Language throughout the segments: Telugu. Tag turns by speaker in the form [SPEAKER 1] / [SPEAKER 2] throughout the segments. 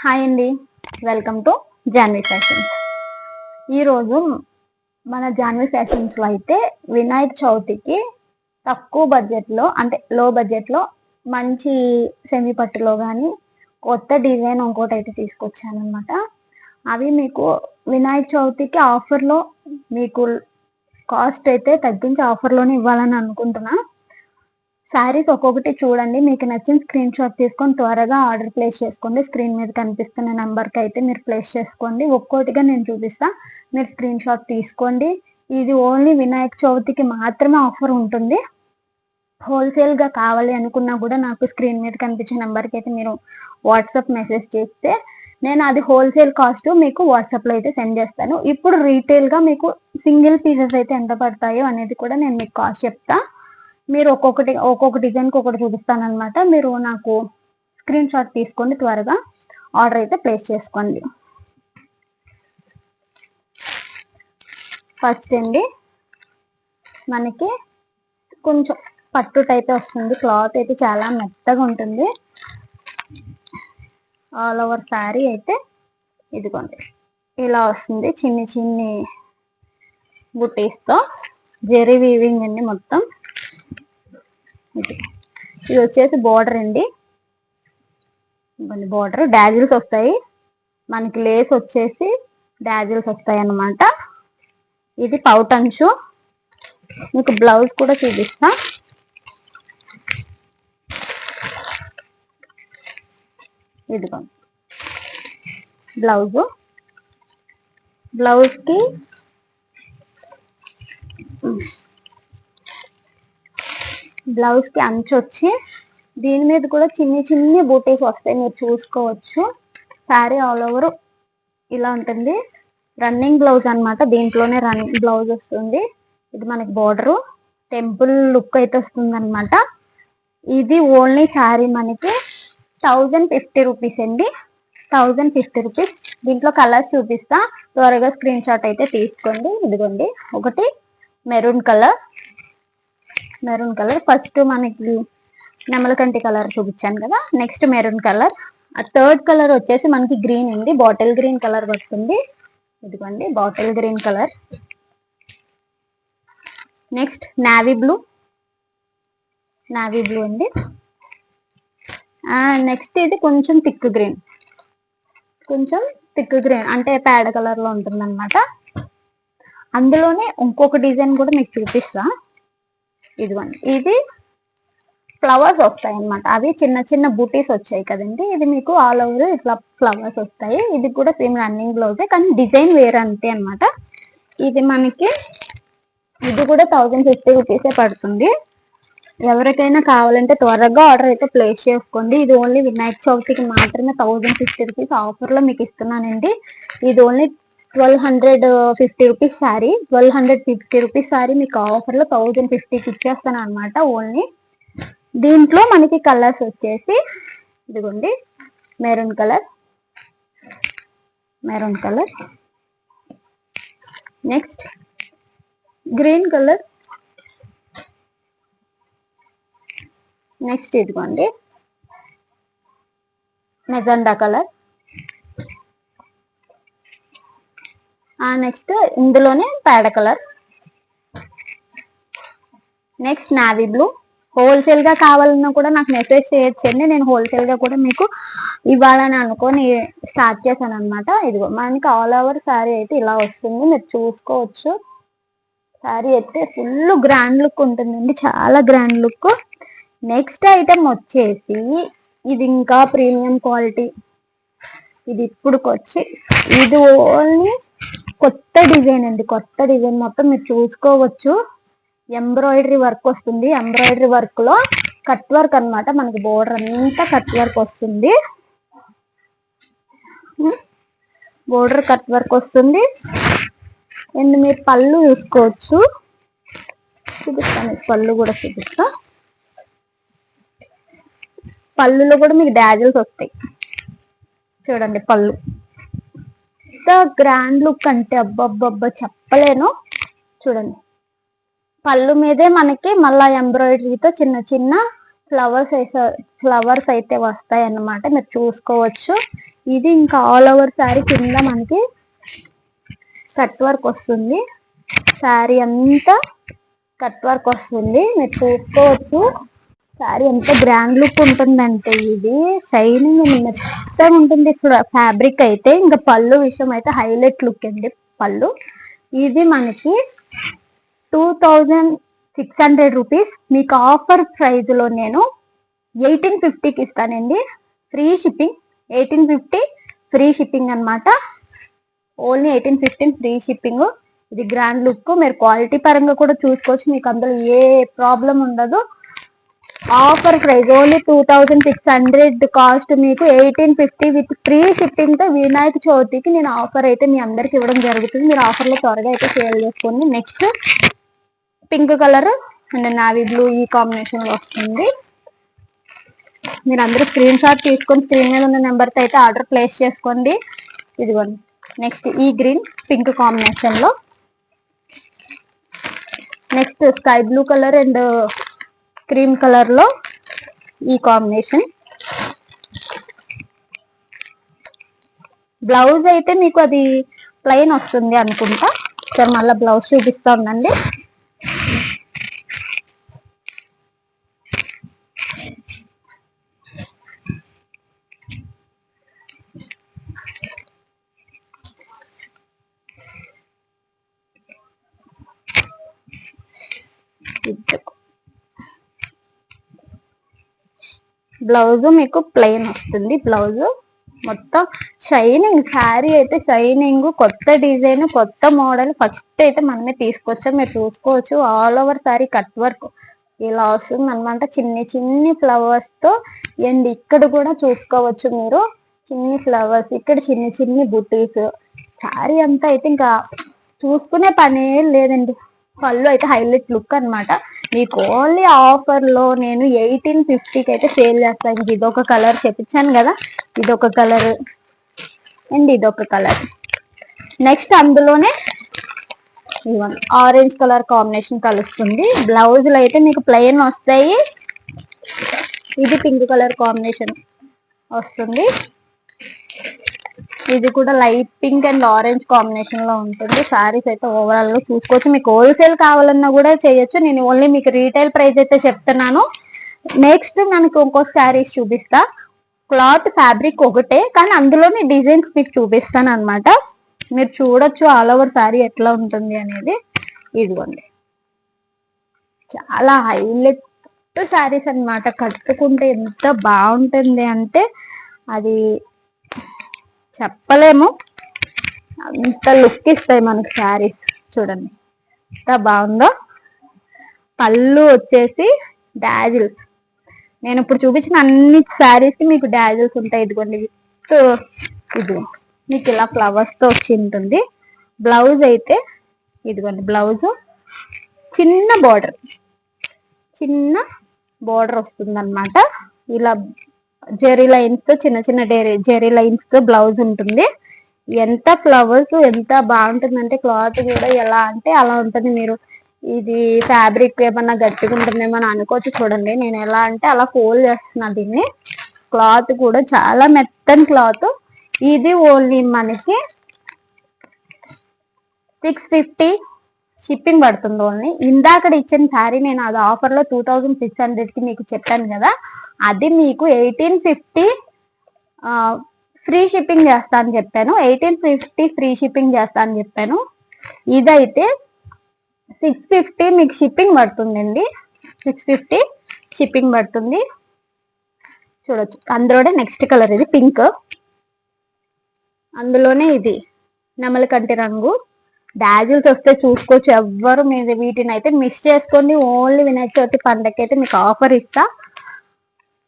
[SPEAKER 1] హాయ్ అండి, వెల్కమ్ టు జాన్వీ ఫ్యాషన్స్. ఈరోజు మన జాన్వీ ఫ్యాషన్స్లో అయితే వినాయక చవితికి తక్కువ బడ్జెట్లో అంటే లో బడ్జెట్లో మంచి సెమీ పట్టులో కానీ కొత్త డిజైన్ ఇంకోటి అయితే తీసుకొచ్చాను అనమాట. అవి మీకు వినాయక చవితికి ఆఫర్లో మీకు కాస్ట్ అయితే తగ్గించి ఆఫర్లోనే ఇవ్వాలని అనుకుంటున్నా. శారీస్ ఒక్కొక్కటి చూడండి, మీకు నచ్చిన స్క్రీన్ షాట్ తీసుకొని త్వరగా ఆర్డర్ ప్లేస్ చేసుకోండి. స్క్రీన్ మీద కనిపిస్తున్న నెంబర్కి అయితే మీరు ప్లేస్ చేసుకోండి. ఒక్కోటిగా నేను చూపిస్తా, మీరు స్క్రీన్ షాట్ తీసుకోండి. ఇది ఓన్లీ వినాయక చవితికి మాత్రమే ఆఫర్ ఉంటుంది. హోల్సేల్గా కావాలి అనుకున్నా కూడా నాకు స్క్రీన్ మీద కనిపించే నెంబర్కి అయితే మీరు వాట్సాప్ మెసేజ్ చేస్తే నేను అది హోల్సేల్ కాస్ట్ మీకు వాట్సాప్లో అయితే సెండ్ చేస్తాను. ఇప్పుడు రీటైల్గా మీకు సింగిల్ పీసెస్ అయితే ఎంత పడతాయో అనేది కూడా నేను మీకు కాస్ట్ చెప్తా. మీరు ఒక్కొక్క డిజైన్కి ఒకటి చూపిస్తాను అనమాట. మీరు నాకు స్క్రీన్ షాట్ తీసుకోండి, త్వరగా ఆర్డర్ అయితే ప్లేస్ చేసుకోండి. ఫస్ట్ అండి, మనకి కొంచెం పట్టు టైప్ వస్తుంది. క్లాత్ అయితే చాలా మెత్తగా ఉంటుంది. ఆల్ ఓవర్ శారీ అయితే ఇదిగోండి ఇలా వస్తుంది. చిన్ని చిన్ని బుటీస్తో జెరీ వీవింగ్ అండి మొత్తం. ఇది వచ్చేసి బోర్డర్ అండి, బోర్డర్ డాజిల్స్ వస్తాయి మనకి. లేస్ వచ్చేసి డాజిల్స్ వస్తాయి అన్నమాట. ఇది పౌటంచు. మీకు బ్లౌజ్ కూడా చూపిస్తా. ఇదిగో బ్లౌజ్కి అంచు వచ్చి దీని మీద కూడా చిన్ని చిన్ని బూటీస్ వస్తాయి, మీరు చూసుకోవచ్చు. శారీ ఆల్ ఓవర్ ఇలా ఉంటుంది. రన్నింగ్ బ్లౌజ్ అనమాట, దీంట్లోనే రన్నింగ్ బ్లౌజ్ వస్తుంది. ఇది మనకి బోర్డరు టెంపుల్ లుక్ అయితే వస్తుంది అనమాట. ఇది ఓన్లీ శారీ మనకి 1050 రూపీస్ అండి, 1050 రూపీస్. దీంట్లో కలర్స్ చూపిస్తా, త్వరగా స్క్రీన్ షాట్ అయితే తీసుకోండి. ఇదిగోండి ఒకటి మెరూన్ కలర్. ఫస్ట్ మనకి నెమలకంటి కలర్ చూపించాను కదా, నెక్స్ట్ మెరూన్ కలర్. ఆ థర్డ్ కలర్ వచ్చేసి మనకి గ్రీన్ అండి, బాటిల్ గ్రీన్ కలర్ వస్తుంది. ఇదిగోండి bottle green colour. Next navy blue అండి. నెక్స్ట్ ఇది కొంచెం థిక్ గ్రీన్ అంటే పేడ కలర్ లో ఉంటుంది అనమాట. అందులోనే ఇంకొక డిజైన్ కూడా మీకు చూపిస్తా. ఇదిగోండి ఇది ఫ్లవర్స్ వస్తాయి అనమాట. అవి చిన్న చిన్న బూటీస్ వచ్చాయి కదండి, ఇది మీకు ఆల్ ఓవర్ ఇట్లా ఫ్లవర్స్ వస్తాయి. ఇది కూడా సేమ్ రన్నింగ్ బ్లౌజే కానీ డిజైన్ వేరే అంతే అనమాట. ఇది మనకి ఇది కూడా 1050 రూపీసే పడుతుంది. ఎవరికైనా కావాలంటే త్వరగా ఆర్డర్ అయితే ప్లేస్ చేసుకోండి. ఇది ఓన్లీ వినాయక చవితికి మాత్రమే 1050 రూపీస్ ఆఫర్లో మీకు ఇస్తున్నానండి. ఇది only 1250 rupees sari, 1250 rupees sari మీకు ఆఫర్లో 1050కి ఇచ్చేస్తాను అనమాట. ఓన్లీ దీంట్లో మనకి కలర్స్ వచ్చేసి ఇదిగోండి maroon colour, next green colour, next ఇదిగోండి మెజెండా కలర్, నెక్స్ట్ ఇందులోనే పేడ colour, next navy blue. Wholesale గా కావాలన్నా కూడా నాకు మెసేజ్ చేయొచ్చండి, నేను హోల్సేల్ గా కూడా మీకు ఇవ్వాలని అనుకొని స్టార్ట్ చేశాను అనమాట. ఇదిగో మనకి ఆల్ ఓవర్ శారీ అయితే ఇలా వస్తుంది, మీరు చూసుకోవచ్చు. శారీ అయితే ఫుల్ గ్రాండ్ లుక్ ఉంటుందండి, చాలా గ్రాండ్ లుక్. నెక్స్ట్ ఐటమ్ వచ్చేసి ఇది ఇంకా ప్రీమియం క్వాలిటీ. ఇది ఇప్పుడుకొచ్చి ఇది ఓన్లీ కొత్త డిజైన్ అండి, మొత్తం మీరు చూసుకోవచ్చు. ఎంబ్రాయిడరీ వర్క్ వస్తుంది. ఎంబ్రాయిడరీ వర్క్ లో కట్ వర్క్ అనమాట. మనకి బోర్డర్ అంతా కట్ వర్క్ వస్తుంది, అండ్ మీరు పళ్ళు చూసుకోవచ్చు. చూపిస్తాను, పళ్ళు కూడా చూపిస్తా. పళ్ళులో కూడా మీకు డాజిల్స్ వస్తాయి చూడండి. పళ్ళు ఎంత గ్రాండ్ లుక్ అంటే అబ్బబ్బబ్బా చెప్పలేను. చూడండి పళ్ళు మీదే మనకి మళ్ళా ఎంబ్రాయిడరీతో చిన్న చిన్న ఫ్లవర్స్ అయితే వస్తాయి అన్నమాట, మీరు చూసుకోవచ్చు. ఇది ఇంకా ఆల్ ఓవర్ శారీ కింద మనకి కట్ వర్క్ వస్తుంది. శారీ అంతా కట్ వర్క్ వస్తుంది. మీరు చూసుకోవచ్చు శారీ ఎంత గ్రాండ్ లుక్ ఉంటుందంటే ఇది షైనింగ్ మెత్తగా ఉంటుంది. ఇప్పుడు ఫ్యాబ్రిక్ అయితే ఇంకా పళ్ళు విషయం అయితే హైలైట్ లుక్ అండి. పళ్ళు ఇది మనకి 2600 రూపీస్. మీకు ఆఫర్ ప్రైస్ లో నేను 1850కి ఇస్తానండి. Free shipping. 1850 ఫ్రీ షిప్పింగ్ అనమాట. Only 1815 free shipping. ఇది గ్రాండ్ లుక్. మీరు క్వాలిటీ పరంగా కూడా చూసుకోవచ్చు. మీకు అందులో ఏ ప్రాబ్లం ఉండదు. ఆఫర్ ప్రైస్ ఓన్లీ 2600 కాస్ట్ మీకు 1850 విత్ ఫ్రీ షిప్పింగ్ తో వినాయక చవితికి నేను ఆఫర్ అయితే మీ అందరికి ఇవ్వడం జరుగుతుంది. మీరు ఆఫర్ లో త్వరగా అయితే సేల్ చేసుకోండి. Next pink colour and navy blue ఈ కాంబినేషన్ లో వస్తుంది. మీరు అందరూ స్క్రీన్ షాట్ తీసుకొని స్క్రీన్ మీద ఉన్న నెంబర్ తో అయితే ఆర్డర్ ప్లేస్ చేసుకోండి. ఇదిగోండి. నెక్స్ట్ ఈ గ్రీన్ పింక్ కాంబినేషన్ లో, next sky blue colour and cream colour లో ఈ కాంబినేషన్. బ్లౌజ్ అయితే మీకు అది ప్లెయిన్ వస్తుంది అనుకుంటా. సరే మళ్ళీ బ్లౌజ్ చూపిస్తా ఉండండి. బ్లౌజ్ మీకు ప్లెయిన్ వస్తుంది. బ్లౌజ్ మొత్తం షైనింగ్. శారీ అయితే షైనింగ్, కొత్త డిజైన్, కొత్త మోడల్. ఫస్ట్ అయితే మనమే తీసుకొచ్చాం. మీరు చూసుకోవచ్చు all over sari cut work ఇలా వస్తుంది అనమాట. చిన్ని చిన్ని ఫ్లవర్స్ తో. అండ్ ఇక్కడ కూడా చూసుకోవచ్చు మీరు చిన్ని ఫ్లవర్స్, ఇక్కడ చిన్ని చిన్ని బుటీస్. శారీ అంతా అయితే ఇంకా చూసుకునే పనే లేదండి. పళ్ళు అయితే హైలైట్ లుక్ అనమాట. మీకు ఓన్లీ ఆఫర్ లో నేను 1850కి అయితే సేల్ చేస్తాను. ఇదొక కలర్ చెప్పించాను కదా, ఇదొక కలర్ అండ్ ఇదొక కలర్. నెక్స్ట్ అందులోనే ఆరెంజ్ కలర్ కాంబినేషన్ కలుస్తుంది. బ్లౌజులు అయితే మీకు ప్లెయిన్ వస్తాయి. ఇది పింక్ కలర్ కాంబినేషన్ వస్తుంది. ఇది కూడా light pink and orange combination లో ఉంటుంది. శారీస్ అయితే ఓవరాల్ గా చూసుకోవచ్చు. మీకు హోల్సేల్ కావాలన్నా కూడా చేయొచ్చు. నేను ఓన్లీ మీకు రీటైల్ ప్రైస్ అయితే చెప్తున్నాను. నెక్స్ట్ మనకు ఇంకో శారీస్ చూపిస్తా. క్లాత్ ఫ్యాబ్రిక్ ఒకటే కానీ అందులోనే డిజైన్స్ మీకు చూపిస్తాను అనమాట. మీరు చూడొచ్చు ఆల్ ఓవర్ శారీ ఎట్లా ఉంటుంది అనేది. ఇదిగోండి. చాలా హైలైట్ శారీస్ అనమాట. కట్టుకుంటే ఎంత బాగుంటుంది అంటే అది చెప్పలేము. అంత లుక్ ఇస్తాయి మనకు శారీస్. చూడండి ఎంత బాగుందో. పళ్ళు వచ్చేసి డాజిల్స్. నేను ఇప్పుడు చూపించిన అన్ని శారీస్ కి మీకు డాజిల్స్ ఉంటాయి. ఇదిగోండి ఇది మీకు ఇలా ఫ్లవర్స్ తో వచ్చి ఉంటుంది. బ్లౌజ్ అయితే ఇదిగోండి. బ్లౌజ్ చిన్న బార్డర్ వస్తుంది అనమాట. ఇలా జెరీ లైన్స్ తో చిన్న చిన్న జెరీ లైన్స్ తో బ్లౌజ్ ఉంటుంది. ఎంత ఫ్లవర్స్ ఎంత బాగుంటుందంటే క్లాత్ కూడా ఎలా అంటే అలా ఉంటుంది. మీరు ఇది ఫ్యాబ్రిక్ ఏమన్నా గట్టిగా ఉంటుందేమో అని అనుకోవచ్చు. చూడండి నేను ఎలా అంటే అలా ఫోల్డ్ చేస్తున్నా దీన్ని. క్లాత్ కూడా చాలా మెత్తని క్లాత్. ఇది ఓన్లీ మనకి 650 షిప్పింగ్ పడుతుంది ఓన్లీ. ఇందాక ఇచ్చిన శారీ నేను అది ఆఫర్ లో 2600కి మీకు చెప్పాను కదా, అది మీకు 1850 ఫ్రీ షిప్పింగ్ చేస్తా అని చెప్పాను. 1850 ఫ్రీ షిప్పింగ్ చేస్తా అని చెప్పాను. ఇదైతే 650 మీకు షిప్పింగ్ పడుతుందండి. 650 షిప్పింగ్ పడుతుంది. చూడొచ్చు. అందులోనే నెక్స్ట్ కలర్ ఇది పింక్. అందులోనే ఇది నెమలికంటి రంగు. డాజిల్స్ వస్తే చూసుకోవచ్చు. ఎవ్వరు మీద వీటిని అయితే మిస్ చేసుకోండి. ఓన్లీ వినాయక చవితి పండగకి అయితే మీకు ఆఫర్ ఇస్తా.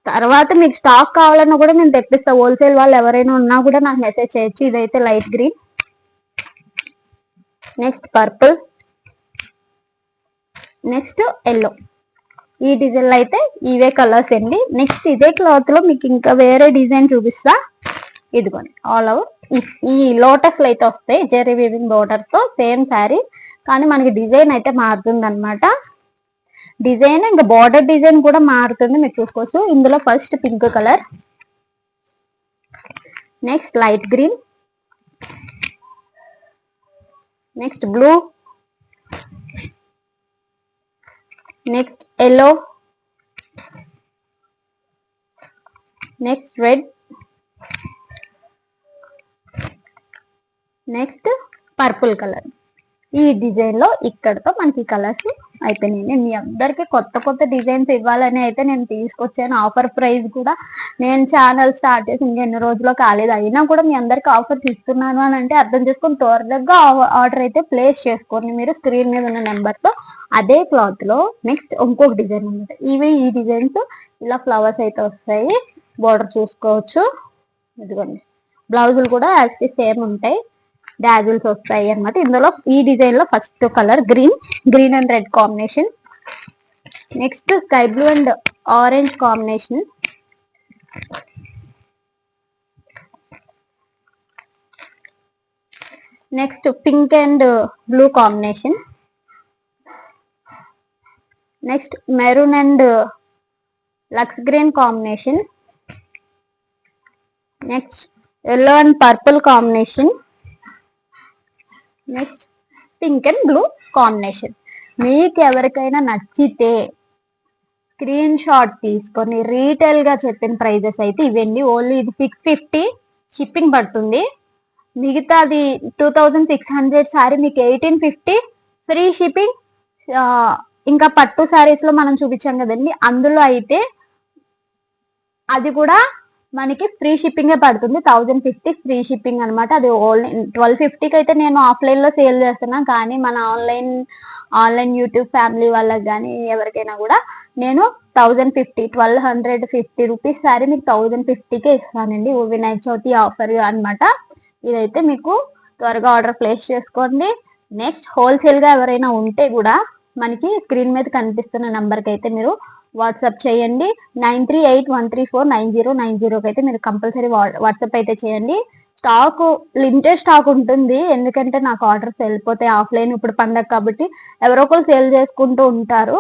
[SPEAKER 1] తర్వాత మీకు స్టాక్ కావాలన్నా కూడా నేను తెప్పిస్తా. హోల్సేల్ వాళ్ళు ఎవరైనా ఉన్నా కూడా నాకు మెసేజ్ చేయొచ్చు. ఇదైతే light green. Next purple. Next yellow. ఈ డిజైన్లో అయితే ఇవే కలర్స్ అండి. నెక్స్ట్ ఇదే క్లాత్ లో మీకు ఇంకా వేరే డిజైన్ చూపిస్తా. ఇదిగోండి. ఆల్ ఓవర్ ఈ లోటస్ లో అయితే వస్తాయి జెరీ వీవింగ్ బోర్డర్ తో. సేమ్ శారీ కానీ మనకి డిజైన్ అయితే మారుతుంది అనమాట. డిజైన్ ఇంకా బార్డర్ డిజైన్ కూడా మారుతుంది. మీరు చూసుకోవచ్చు. ఇందులో first pink colour, next light green, next blue, next yellow, next red, next purple colour. ఈ డిజైన్ లో ఇక్కడతో మనకి కలర్స్ అయిపోయినాయి. నేను మీ అందరికి కొత్త కొత్త డిజైన్స్ ఇవ్వాలని అయితే నేను తీసుకొచ్చాను. ఆఫర్ ప్రైస్ కూడా నేను ఛానల్ స్టార్ట్ చేసి ఇంకెన్ని రోజుల్లో కాలేదు, అయినా కూడా మీ అందరికి ఆఫర్స్ ఇస్తున్నాను అని అంటే అర్థం చేసుకొని త్వరగా ఆర్డర్ అయితే ప్లేస్ చేసుకోండి మీరు స్క్రీన్ మీద ఉన్న నెంబర్ తో. అదే క్లాత్ లో నెక్స్ట్ ఇంకొక డిజైన్ అనమాట. ఈ డిజైన్స్ ఇలా ఫ్లవర్స్ అయితే వస్తాయి, బోర్డర్ చూసుకోవచ్చు. ఇదిగోండి, బ్లౌజులు కూడా యాజ్ సేమ్ ఉంటాయి, డాజిల్స్ వస్తాయి అన్నమాట. ఇందులో ఈ డిజైన్ లో first colour green and red combination, next sky blue and orange combination, next pink and blue combination, next maroon and లక్స్ green combination, next yellow and purple combination, next pink and blue combination. మీకు ఎవరికైనా నచ్చితే స్క్రీన్ షాట్ తీసుకొని రీటైల్ గా చెప్పిన ప్రైజెస్ అయితే ఇవ్వండి. ఓన్లీ ఇది 650 షిప్పింగ్ పడుతుంది, మిగతాది 2600 సారీ మీకు 1850 ఫ్రీ షిప్పింగ్. ఇంకా పట్టు సారీస్ లో మనం చూపించాం కదండి, అందులో అయితే అది కూడా మనకి ఫ్రీ షిప్పింగే పడుతుంది, 1050 ఫ్రీ షిప్పింగ్ అనమాట. అది ఓన్లీ 1250కి అయితే నేను ఆఫ్లైన్ లో సేల్ చేస్తున్నా, కానీ మన ఆన్లైన్ యూట్యూబ్ ఫ్యామిలీ వాళ్ళకి కానీ ఎవరికైనా కూడా నేను 1050 1250 రూపీస్ సారీ మీకు 1050కే ఇస్తానండి. వినాయక చవితి ఆఫర్ అనమాట. ఇదైతే మీకు త్వరగా ఆర్డర్ ప్లేస్ చేసుకోండి. నెక్స్ట్ హోల్సేల్ గా ఎవరైనా ఉంటే కూడా మనకి స్క్రీన్ మీద కనిపిస్తున్న నెంబర్కి అయితే మీరు వాట్సాప్ చేయండి. 9381349090కి అయితే మీరు కంపల్సరీ వాట్సాప్ అయితే చేయండి. స్టాక్ లిమిటెడ్ స్టాక్ ఉంటుంది, ఎందుకంటే నాకు ఆర్డర్స్ వెళ్ళిపోతాయి ఆఫ్లైన్. ఇప్పుడు పండగ కాబట్టి ఎవరో ఒకరు సేల్ చేసుకుంటూ ఉంటారు,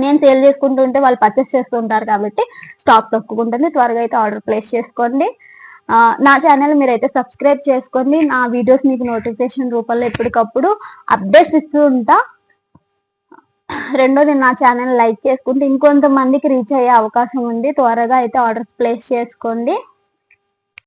[SPEAKER 1] నేను సేల్ చేసుకుంటూ ఉంటే వాళ్ళు పర్చేస్ చేస్తూ ఉంటారు, కాబట్టి స్టాక్ తక్కువ ఉంటుంది. త్వరగా అయితే ఆర్డర్ ప్లేస్ చేసుకోండి. నా ఛానల్ మీరైతే సబ్స్క్రైబ్ చేసుకోండి. నా వీడియోస్ మీకు నోటిఫికేషన్ రూపంలో ఎప్పటికప్పుడు అప్డేట్స్ ఇస్తూ ఉంటా. రెండోది, నా ఛానల్ లైక్ చేసుకుంటే ఇంకొంతమందికి రీచ్ అయ్యే అవకాశం ఉంది. త్వరగా అయితే ఆర్డర్స్ ప్లేస్ చేసుకోండి.